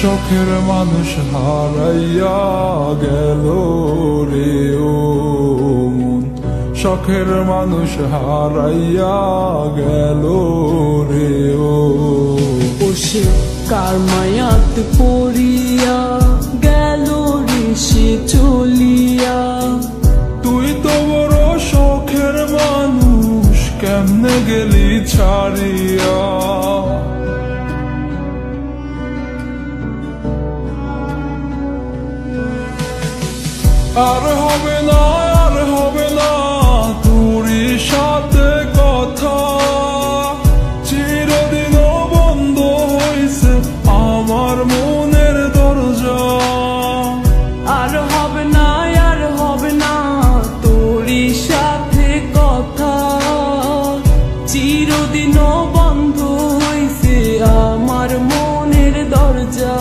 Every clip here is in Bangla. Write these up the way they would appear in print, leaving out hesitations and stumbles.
শখের মানুষ হারাইয়া গেল রে ও মন, শখের মানুষ হারাইয়া গেল রে ও। সে কার মায়াত পড়িয়া গেল রে সে চলিয়া। তুই তো বড় শখের মানুষ, কেমনে গেলি ছাড়িয়া। আর হবে না, আর হবে না তোরই সাথে কথা, চিরদিন বন্ধ হইছে আমার মনের দরজা। আর হবে না, আর হবে না তোরই সাথে কথা, চিরদিন বন্ধ হইছে আমার মনের দরজা।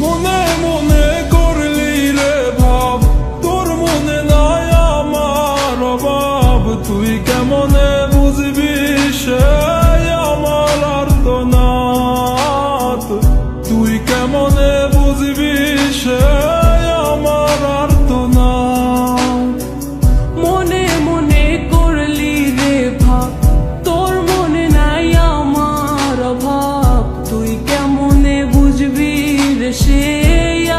মনে মনে করলি রে ভাব, তোর মনে নাই আমার অভাব। তুই কেমনে বুঝবি সে আমার আর্তনাদ, তুই কেমনে বুঝবি সে আমার আর্তনাদ। মনে মনে করলি রে ভাব, তোর মনে নাই আমার অভাব। তুই কেমনে বুঝবি রে সে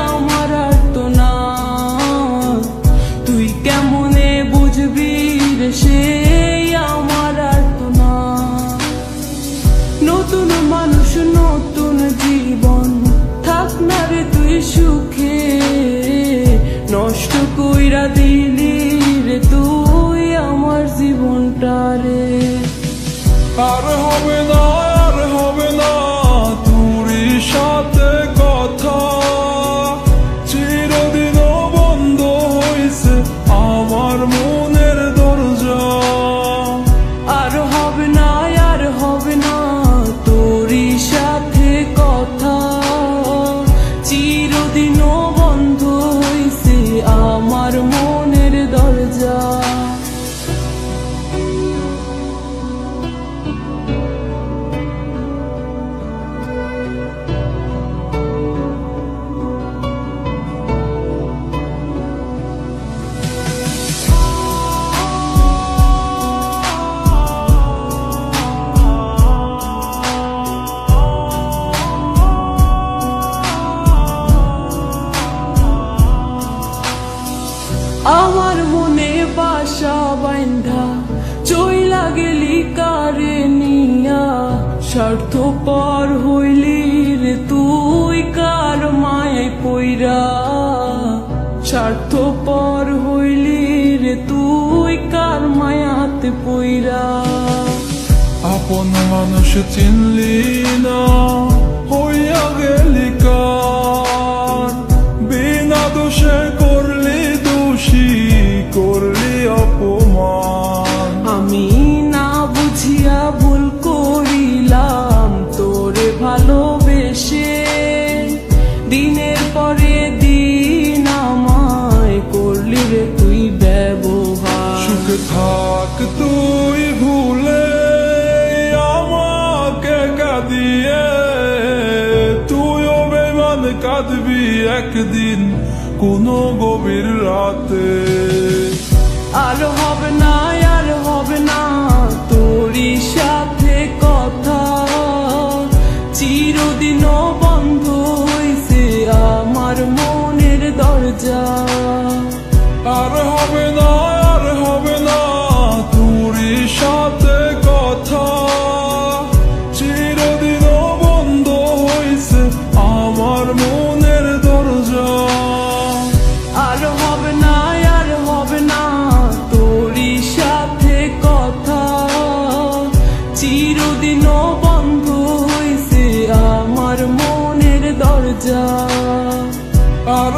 আমার আর্তনাদ, তুই কেমনে বুঝবি রে সে আমার আর্তনাদ। নতুন মানুষ নতুন জীবন, থাক না রে তুই সুখে, নষ্ট কইরা দিলি রে তুই আমার জীবনটা রে। আর হবে না, আর হবে না তোরই সাথে কথা, চিরদিন বন্ধ হইছে আমার মনের দরজা। আর হবে না, আর হবে না তোরই সাথে কথা, চিরদিন বন্ধ হইছে আমার মনের দরজা। আমার মনে বাসা বাইন্ধা চইলা গেলি কারে নিয়া, স্বার্থপর হইলি রে তুই কার মায়ায় পইরা। স্বার্থপর হইলি রে তুই কার মায়াতে পইরা। আপন মানুষ চিনলি না, হইয়া গেলি কার, বিনা দোষে করলি দোষী, করলি অপমান। আমি না বুঝিয়া ভুল করিলাম তোরে ভালোবেসে, দিনের পরে দিন আমায় করলি রে তুই ব্যবহার। সুখে থাক তুই ভুলে আমাকে কাঁদিয়ে, তুইও বেমান কাঁদবি একদিন কোনো গভীর রাতে। আর হবে না, আর হবে না তোরই সাথে কথা, চিরদিন বন্ধ হইছে আমার মনের দরজা। আর হবে না, আর হবে না তোরই সাথে কথা, চিরদিন বন্ধ হইছে আমার মনের দরজা। আর হবে না, আর হবে না তোরই সাথে কথা, চিরদিন বন্ধ হইছে আমার মনের দরজা। আর